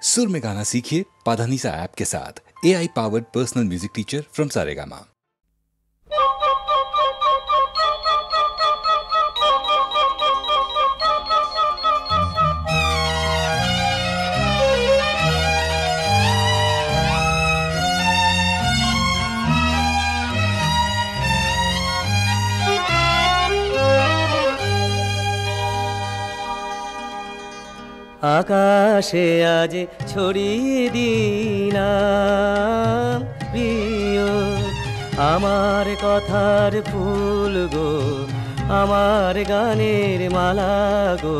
सुर में गाना सीखिए पाधानीसा ऐप के साथ। AI powered personal music teacher from Saregama. আকাশে আজ ছড়িয়ে দিলাম প্রিয় আমার কথার ফুল গো, আমার গানের মালা গো,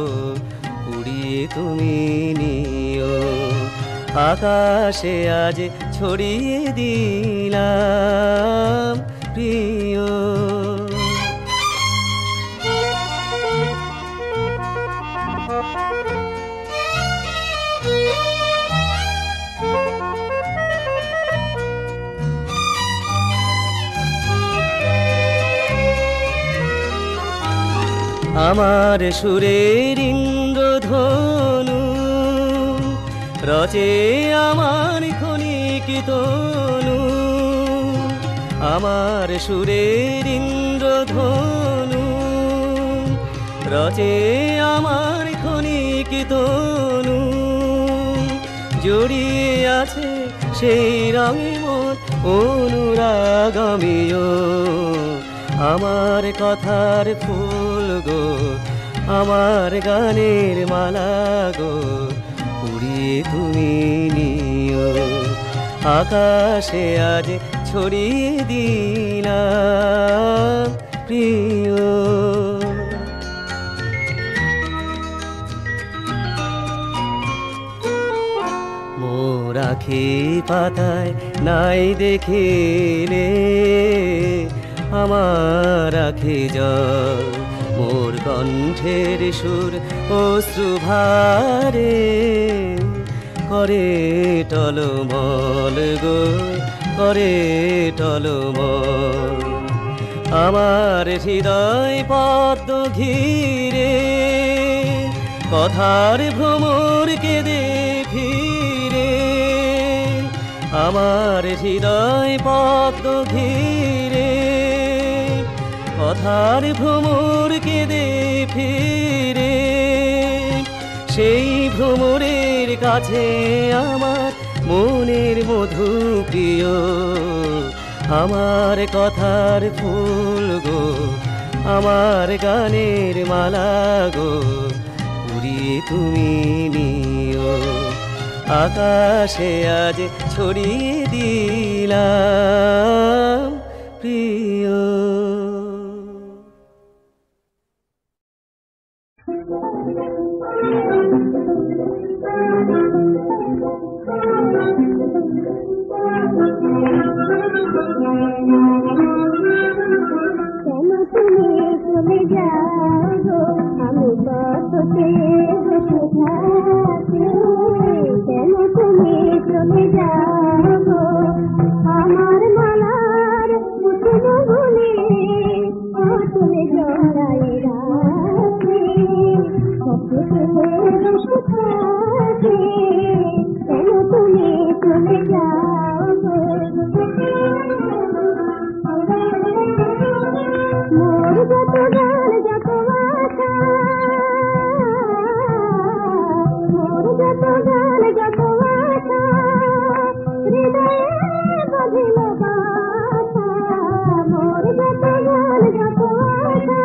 উড়িয়ে তুমি নিও। আকাশে আজ ছড়িয়ে দিলাম প্রিয়। আমার সুরের ইন্দ্রধনু রচে আমার ক্ষণিক তনু, আমার সুরের ইন্দ্রধনু রচে আমার ক্ষণিক তনু, জড়িয়ে আছে সেই রঙে মোর অনুরাগ আমিও। আমার কথার ফুল গো, আমার গানের মালা গো, উড়িয়ে তুমি নিও। আকাশে আজ ছড়িয়ে দিলাম প্রিয়। মোর আখি পাতায় নাই দেখিলে আমার আখি জল, মোর কণ্ঠের সুর অশ্রুভারে করে টলমল গো, করে টলমল। আমার হৃদয় পদ্ম ঘিরে কথার ভ্রমর কেঁদে ফিরে, আমার হৃদয় পদ্ম ঘিরে কথার ভ্রমর কেঁদে ফিরে। সেই ভ্রমরের কাছে আমার মনের মধু প্রিয়। আমার কথার ফুল গো, আমার গানের মালা গো, উড়িয়ে তুমি নিও। আকাশে আজ ছড়িয়ে দিলাম প্রিয়। কেন তুমি চলে যাও গো, আমি কততে বসে থাকি। কেন তুমি চলে যাও গো, আমার মালার কুসুম গুলি আসলে জড়াই রাখি। কততে বসে থাকি, কেন তুমি চলে যাও গো। মোর যত গান যত আশা, মোর যত গান যত আশা, হৃদয়ে বাঁধিল বাসা। মোর যত গান যত আশা,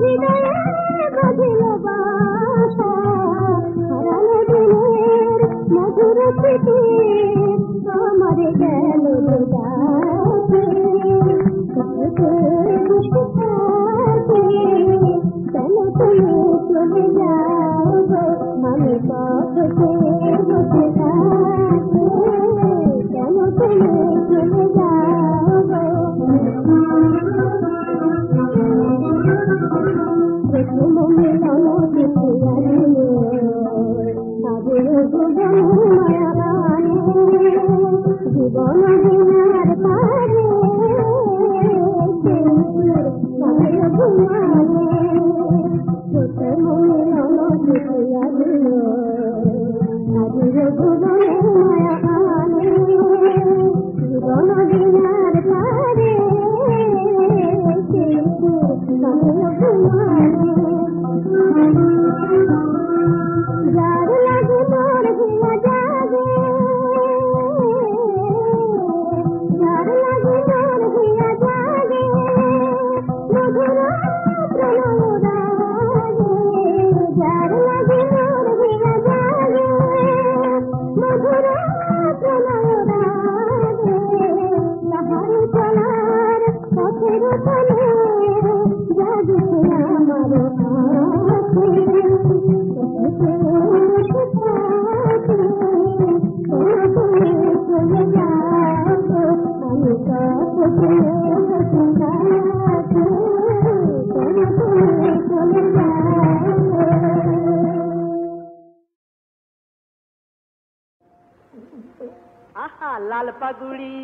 হৃদয়ে বাঁধিল বাসা। হারানো দিনের মধুর স্মৃতি আমার গেল যাতে। কেন তুমি চলে যাও গো, আমি পথে বসে থাকি। কেন তুমি চলে যাও গো। প্রথম মিলন দেখিয়াছিলে আজও জীবন মায়া গানে, জীবন বিনার পারে ঘুমানে। প্রথম মিলন দেখিয়াছিলে আহা লাল পাগুড়ি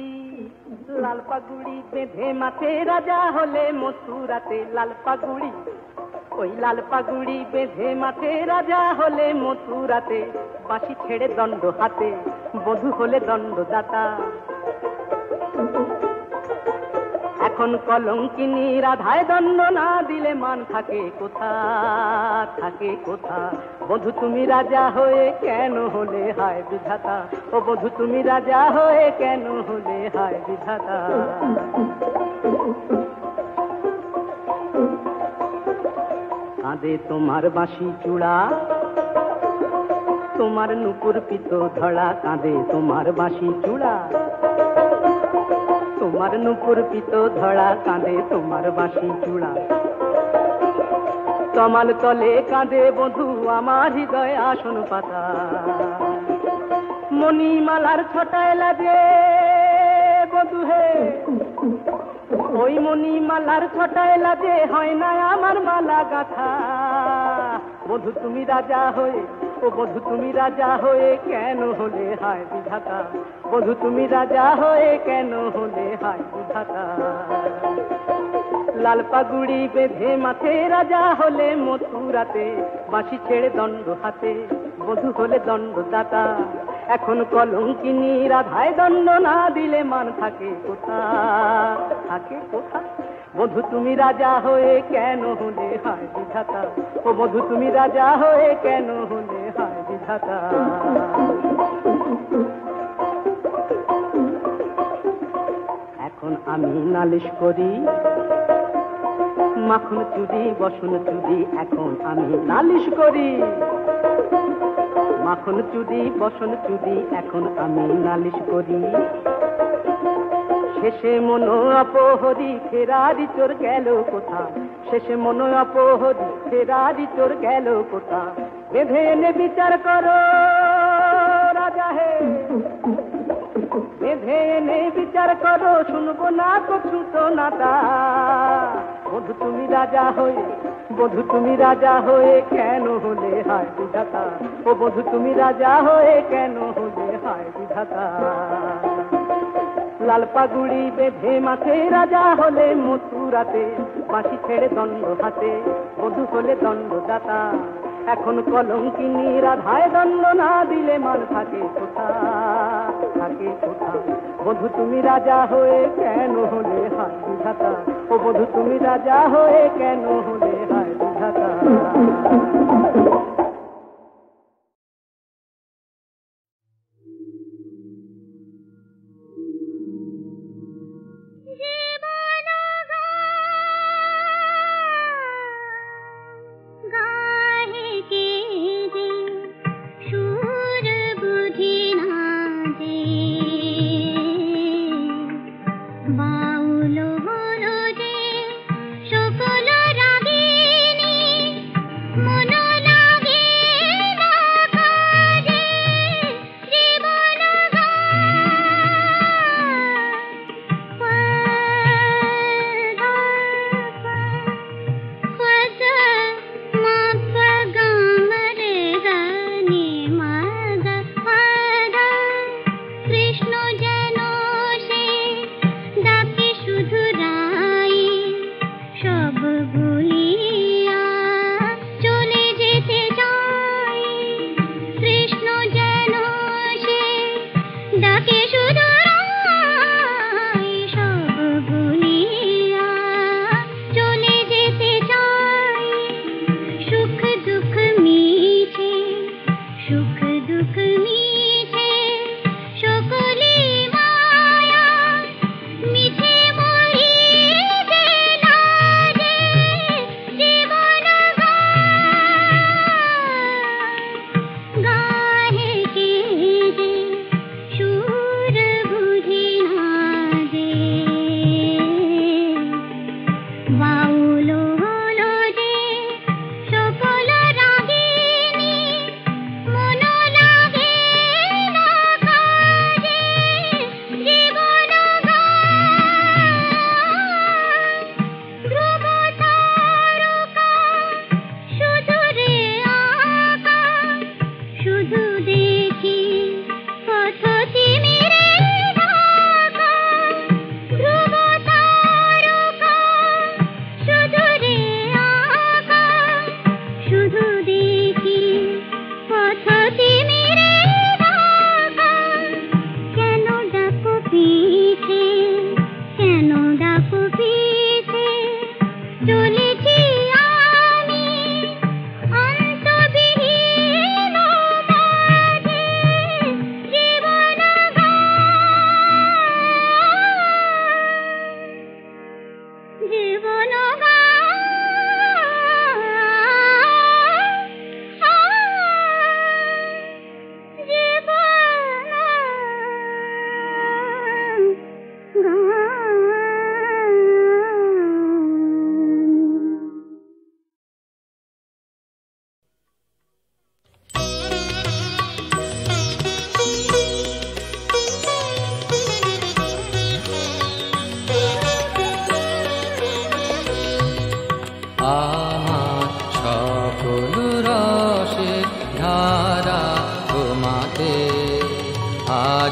বেঁধে মাঠে রাজা হলে মথুরাতে লাল পাগুড়ি, ওই লাল পাগুড়ি বেঁধে মাঠে রাজা হলে মথুরাতে, বাঁশি ছেড়ে দণ্ড হাতে বধূ হলে দণ্ডদাতা। এখন কলঙ্কিনী রাধায় দণ্ড না দিলে মান থাকে কোথা, থাকে কোথা। বধূ তুমি রাজা হয়ে কেন হলে হায় বিধাতা, ও বধূ তুমি রাজা হয়ে কেন হলে হায় বিধাতা। কাঁদে তোমার বাঁশি চূড়া, তোমার নুপুর পিত ধরা, কাঁদে তোমার বাঁশি চূড়া, তোমার নুপুর পিত ধরা, কাঁদে তোমার বাঁশি চূড়া। তমাল তলে কাঁদে বধূ আমার হৃদয় আসন পাতা, মণিমালার ছটায় লাগে বধূ হে, ওই মণিমালার ছটায় লাগে হয় না আমার মালা গাথা। বধূ তুমি রাজা হয়ে, ও বধূ তুমি রাজা হয়ে কেন হলে হায় বিধাতা, বধূ তুমি রাজা হয়ে কেন হলে হায় বিধাতা। লাল পাগুড়ি বেঁধে মাঠে রাজা হলে মথুরাতে, বাঁশি ছেড়ে দণ্ড হাতে বধূ হলে দণ্ডদাতা। এখন কলঙ্কিনী রাধায় দণ্ড না দিলে মান থাকে কোথা, থাকে কোথা। বধূ তুমি রাজা হয়ে কেন হলে হায় বিধাতা, ও বধূ তুমি রাজা হয়ে কেন হলে হায় বিধাতা। এখন আমি নালিশ করি মাখন চুরি বসন চুরি, এখন আমি নালিশ করি মাখন চুরি বসন চুরি, এখন আমি নালিশ করি। শেষে মন অপহরি ফেরারি চোর গেল কোথা, শেষে মন অপহরি ফেরারি চোর গেল কোথা। বেঁধে এনে বিচার করো রাজা হে, বেঁধে এনে বিচার করো, শুনবো না কছু তো নাটা। বধূ তুমি রাজা হয়ে, বধূ তুমি রাজা হয়ে কেন হলে হায় বিধাতা, ও বধূ তুমি রাজা হয়ে কেন হলে হায় বিধাতা। লাল পাগুড়ি বেঁধে মাঠে রাজা হলে মথুরাতে, বাঁশি ছেড়ে দণ্ড হাতে বধূ হলে দণ্ডদাতা। এখন কলঙ্কিনী রাধায় দণ্ড না দিলে মান থাকে কোথা, থাকে কোথা। বধূ তুমি রাজা হয়ে কেন হলে হায় বিধাতা, ও বধূ তুমি রাজা হয়ে কেন হলে হায় বিধাতা। বাউল হলো যে সকল রাগিনী মন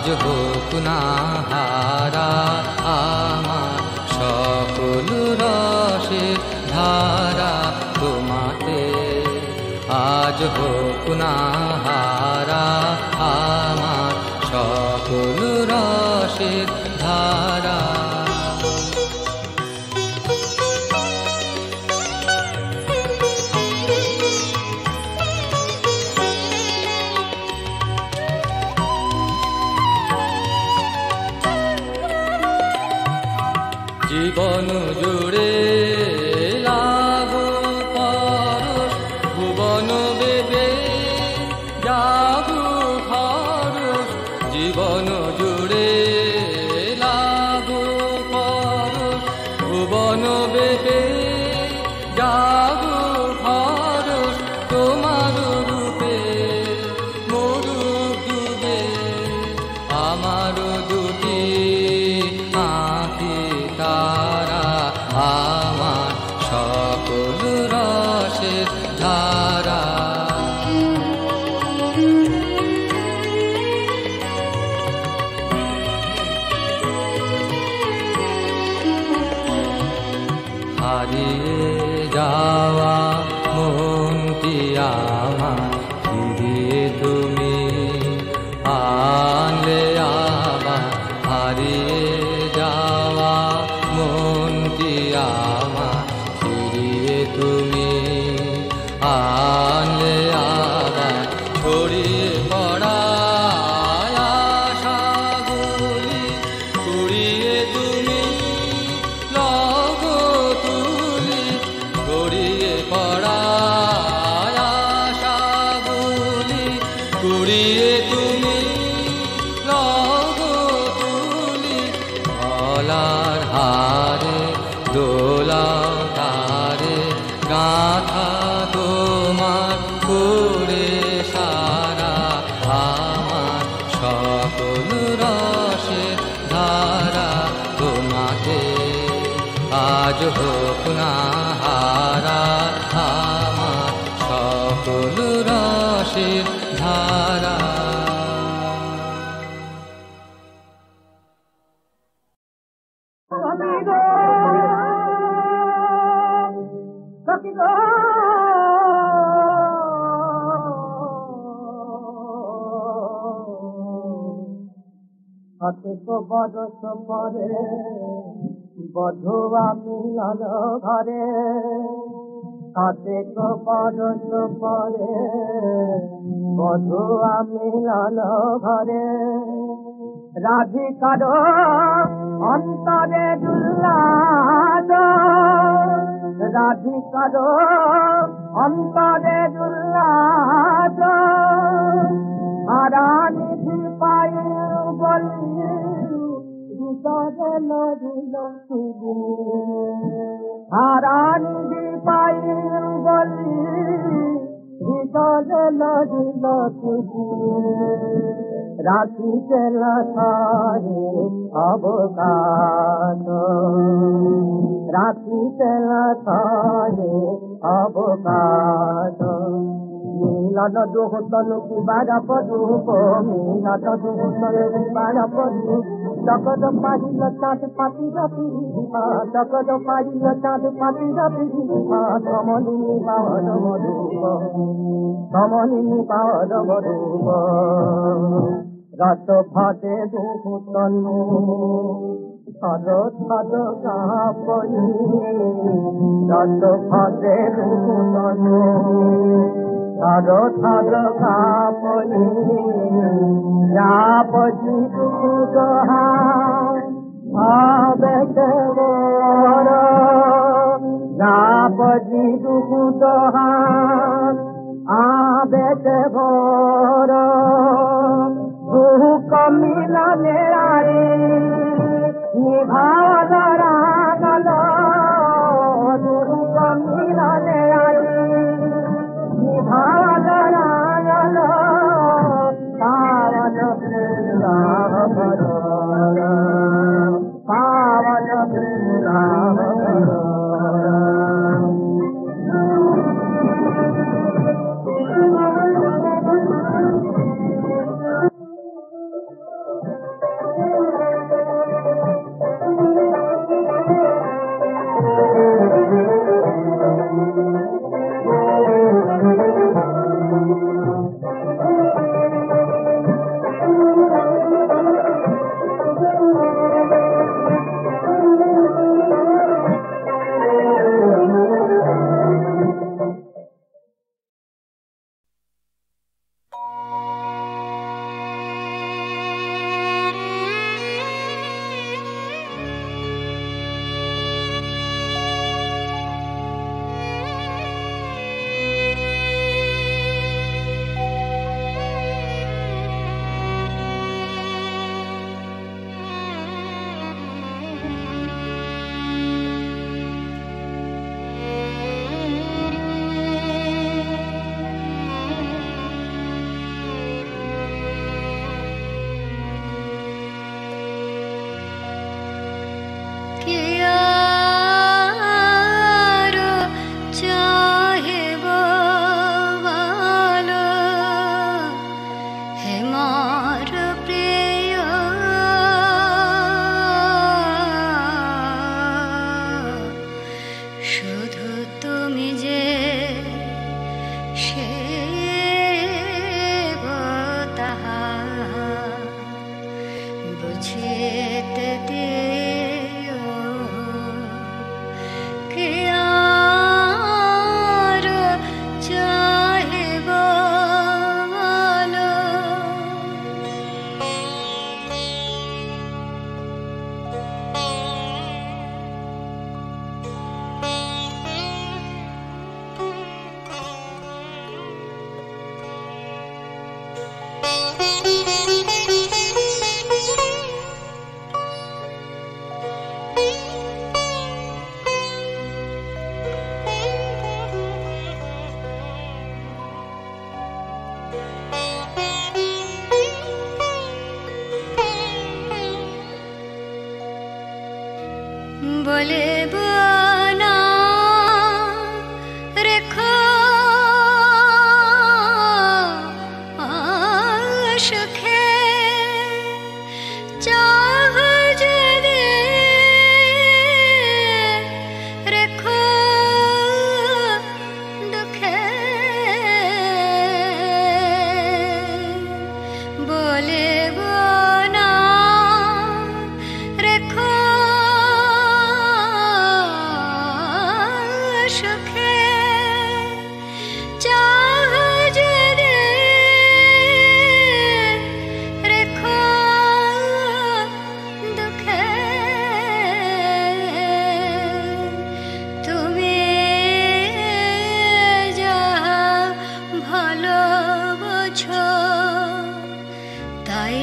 আজ হোক না হারা আমার সকল রসের ধারা তোমাতে, আজ হোক না হারা আমার সকল রসের ধারা। জীবন জুড়ে লাগো পরশ, ভুবন বেবে জাগো খরচ। জীবন জুড়ে লাগো পরশ, ভুবন বেবে জাগো খরচ। তোমার রূপে মরুক ডুবে আমার দুটি আঁখি তারা, আমার সকল রসের ধারা। হারিয়ে যাওয়া মনটি আমার ফিরিয়ে তুমি আনলে আবার। হারিয়ে যাওয়া মনটি আমার ফিরিয়ে তুমি আনলে আবার। ছড়িয়ে পড়া আশাগুলি কুড়িয়ে তুমি লগো তুলি। ছড়িয়ে পড়া আশাগুলি কুড়িয়ে তুমি লগো তুলি। গলার হারে দোলাও তারে গাঁথা তোমার করে সারা, আমার সকল রসের ধারা তোমাতে, আজ হোক না হারা আমার সকল রসের ধারা। তো বরস পরে বধুয়া মিলন ঘরে, কত বরস পরে বধুয়া মিলন ঘরে। রাধিকার অন্তরে দুর্লাদ, রাধিকার অন্তরে দুর্লাদ। হারানিধি পাই বলি হৃদয় নদিল তুলি, হারানিধি পাই বলি হৃদয় নদিল তুলি। রাখি চেলা সারে অবকাশ, রাখি চেলা সারে অবকাশ। মিলন দুহতনু কিবার পদুপ, মিলন দুহতনু কিবার পদু। জগৎ পাহিল চাঁদ পাতির পিড়িমা, জগৎ পাহিল চাঁদ পাতির পিড়িমা। কমলিনী পাওয়ার মধুপ, কমলিনী পাওয়ার মধুপ। রস ভাতে দুহতনু থর থর গাপনি, রস ভাতে দুহতনু থর থর গাপনি। যাপজি দুদহা আবে কেবর, যাপজি দুদহা আবে কেবর। দুঃখ মিলনে আরে নিভাল রাগল, দুঃখ মিলনে আরে নিভাল রাগল। পাবন বৃন্দাবন, পাবন বৃন্দাবন। মোর প্রিয় শুধু তুমি যে সে তাহা বুঝিতে দিও কে আর চাহিব বলিব না রেখো সুখে চাহ যদি রেখো দুঃখে বলিব না রেখো সুখে চাহ যদি রেখো দুঃখে তুমি যাহা ভালোবাসো তাই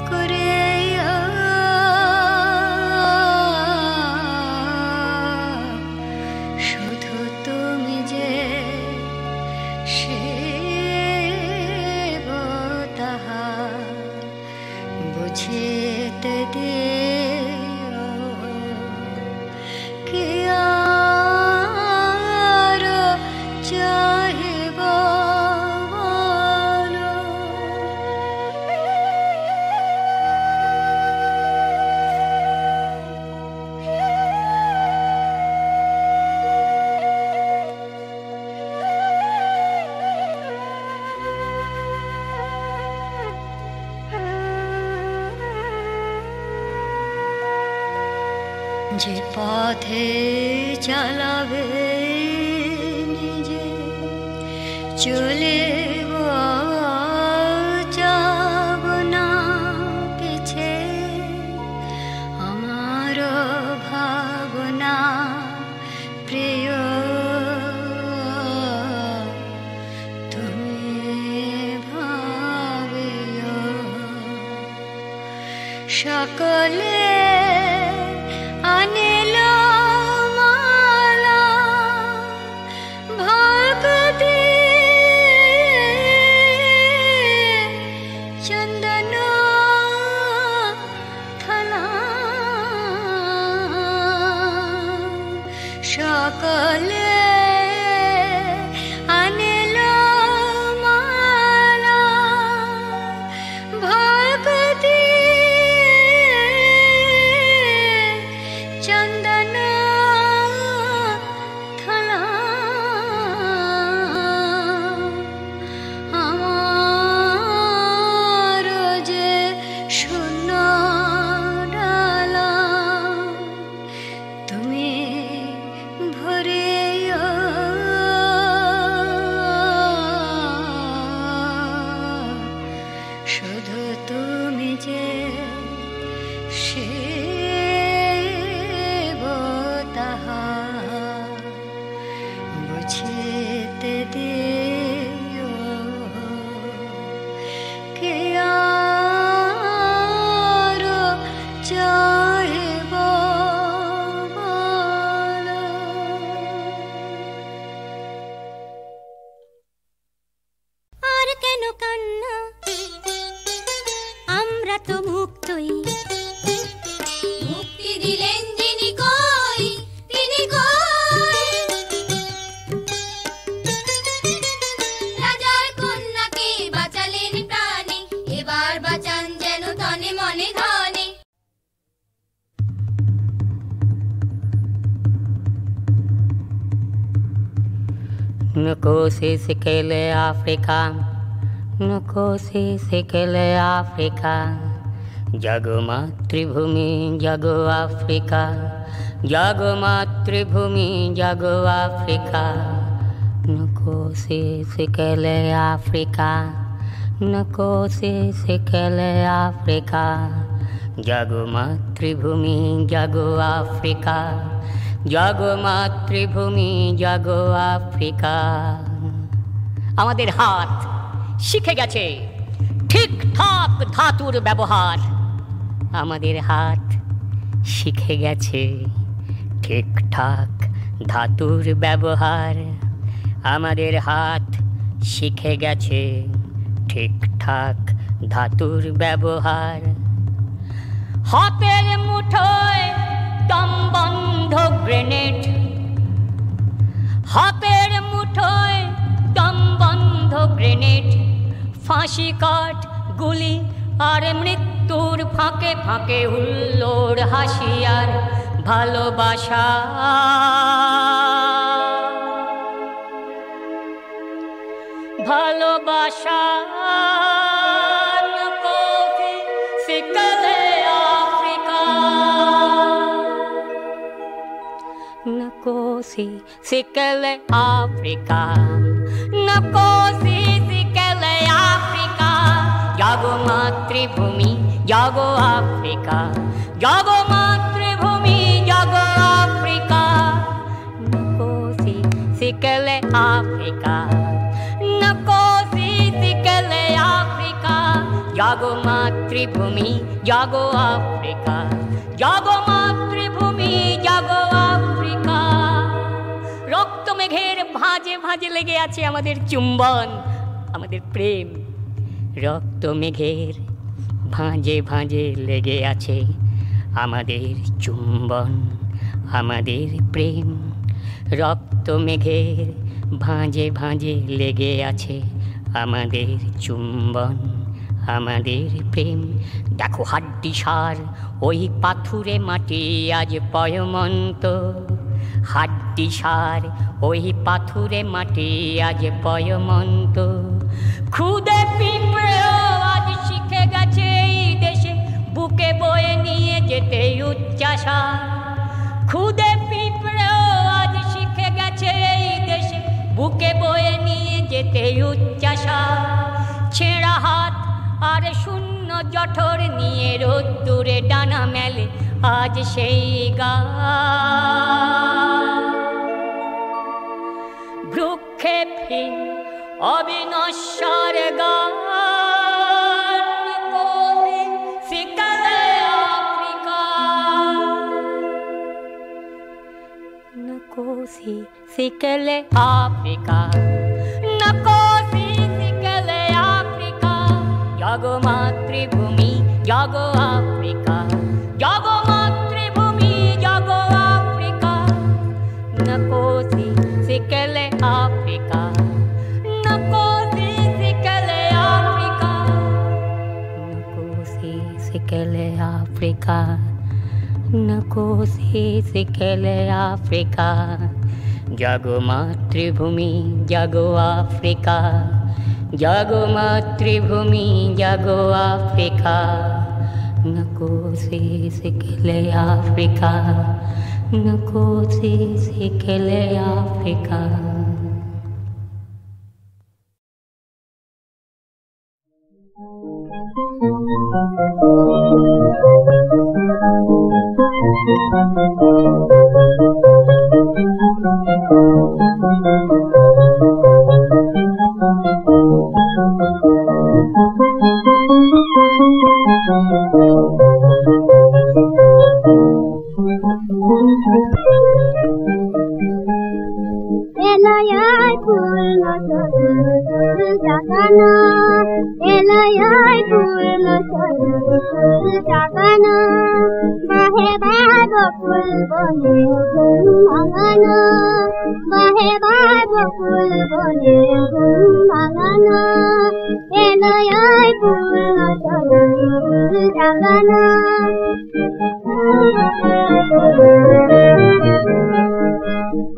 করে শুধু তুমি যে সে তাহা বুঝিতে দিও কে আর চাহিব যে পথে চালাবে নিজে চলে যাব না পিছে আমার ভাবনা প্রিয় তুমি ভাবিও সকলে আনিল মালা ভক্তি চন্দন থালা সকলে আনিল মালা ভক্তি চন্দন থালা আমার যে শূন্য ডালা তুমি ভরিও শুধু তুমি যে সে তাহা বুঝিতে দিও কে আর চাহিব আর কেন কান্না আমরা তো মুক্তই মুক্তি দিলেন যিনি কই তিনি কই রাজার কন্যাকে বাঁচালেন প্রাণ Nkosi sikele Afrika, Nkosi sikele Afrika, jago matribhumi jago Afrika, jago matribhumi jago Afrika, Nkosi sikele Afrika, Nkosi sikele Afrika, jago matribhumi jago Afrika, jago মাতৃভূমি জাগো আফ্রিকা। আমাদের হাত শিখে গেছে ঠিকঠাক ধাতুর ব্যবহার, আমাদের হাত শিখে গেছে ঠিকঠাক ধাতুর ব্যবহার, আমাদের হাত শিখে গেছে ঠিকঠাক ধাতুর ব্যবহার। হাতের মুঠোয় দম বন্ধ গ্রেনেড, হাতের মুঠোয় দম বন্ধ গ্রেনেড, ফাঁসি কাঠ গুলি আর মৃত্যুর ফাঁকে ফাঁকে হুল্লোড় হাসি আর ভালোবাসা। ভালোবাসা Nkosi sikele Afrika, Nkosi sikele Afrika, jago matribhumi jago Afrika, jago matribhumi jago Afrika, Nkosi sikele Afrika, Nkosi sikele Afrika, jago matribhumi jago Afrika, jago matribhumi jago Afrika। রক্ত মেঘের ভাঁজে ভাঁজে লেগে আছে আমাদের চুম্বন, আমাদের প্রেম। রক্ত মেঘের ভাঁজে ভাঁজে লেগে আছে আমাদের চুম্বন, আমাদের প্রেম। রক্ত মেঘের ভাঁজে ভাঁজে লেগে আছে আমাদের চুম্বন, আমাদের প্রেম। দেখো হাড্ডি সার ওই পাথুরে মাটি আজ পয়মন্ত, হাড্ডি সার ওই পাথুরে মাটি আজ পয়মন্ত। খুদে পিঁপড়েও আজ শিখে গেছে এই দেশে বুকে বয়ে নিয়ে যেতে উচ্চাসা। খুদে পিঁপড়েও আজ শিখে গেছে এই দেশে বুকে বয়ে নিয়ে যেতে উচ্চাসা। ছেঁড়া হাত আর শূন্য জঠর নিয়ে রোদ্দুরে ডানা মেলে আজ সেই গা। ভ্রুক্ষেপহীন অবিনশ্বর গান, সিকেলে Africa, Nkosi sikele Afrika, Nkosi sikele Afrika, jago matribhumi jago Afrika, jago matribhumi jago Afrika, Nkosi sikele Afrika, Nkosi sikele Afrika, Nkosi sikele Afrika, Nkosi sikele Afrika, jago matribhumi jago Afrika, jago matribhumi jago Afrika, Nkosi sikele Afrika, Nkosi sikele Afrika। Elayai purna jagana, elayai purna jagana, bahe bago pul bone mangana, bahe bago pul bone mangana, elayai purna jagana।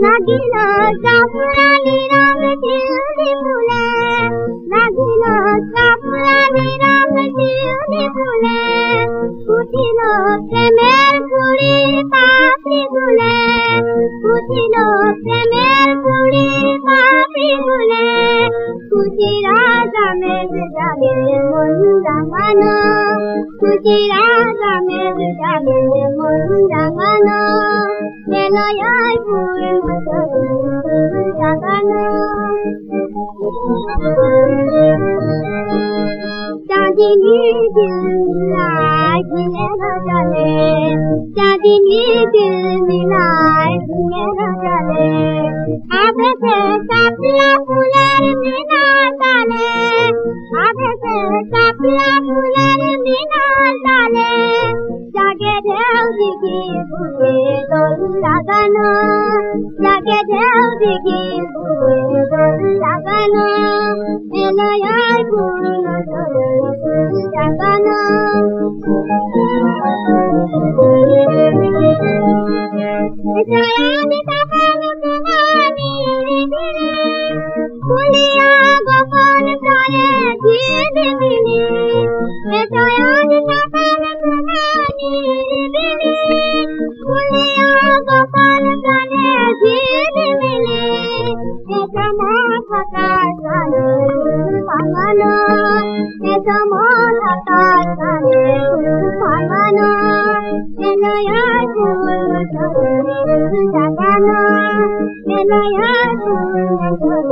Nagila jafrani rang শিউলি ফুলে ফুটিল প্রেমের কুড়ি পাপড়ি গুলে ফুটিল প্রেমের কুড়ি পাপড়ি গুলে খুশিরা জামের জাগে মন রাঙানো খুশিরা জামের জাগে মন রাঙানো মেলায় ফুল জাগানো চাঁদিনী দিল মিলায় ঘিরে জলে চাঁদিনী দিল মিলায় ঘিরে জলে আবেশে কাপলা ফুলের মিনার ডালে আবেশে কাপলা ফুলের মিনার ডালে জাগে ঢেউ দিঘি বুঝে দোল লাগানো জাগে ঢেউ দিঘি বুঝে দোল লাগানো মেলায় পূর্ণ জাগানো জয়ানি তাকানো তোমানি ফুলিয়া গোপন প্রাণে ধীরে ধীরে জয়ানি তাকানো তোমানি ফুলিয়া গোপন প্রাণে ধীরে ধীরে এসমা থাকা জানে পাগানো এসমা থাকা জানে পাগানো মেলায় ফুল জাগানো মেলায় ফুল